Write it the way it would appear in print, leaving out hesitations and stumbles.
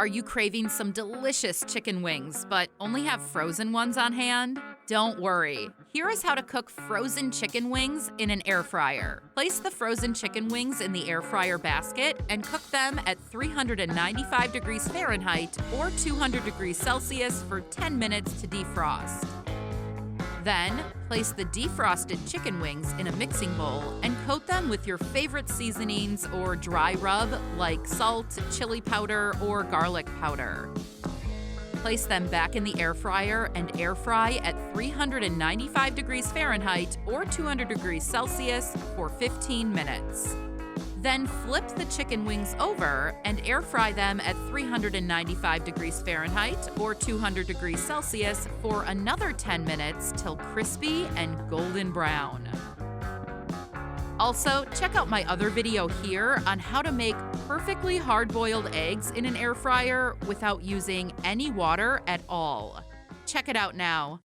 Are you craving some delicious chicken wings, but only have frozen ones on hand? Don't worry. Here is how to cook frozen chicken wings in an air fryer. Place the frozen chicken wings in the air fryer basket and cook them at 395 degrees Fahrenheit or 200 degrees Celsius for 10 minutes to defrost. Then, place the defrosted chicken wings in a mixing bowl and coat them with your favorite seasonings or dry rub like salt, chili powder, or garlic powder. Place them back in the air fryer and air fry at 395 degrees Fahrenheit or 200 degrees Celsius for 15 minutes. Then flip the chicken wings over and air fry them at 395 degrees Fahrenheit or 200 degrees Celsius for another 10 minutes till crispy and golden brown. Also, check out my other video here on how to make perfectly hard-boiled eggs in an air fryer without using any water at all. Check it out now.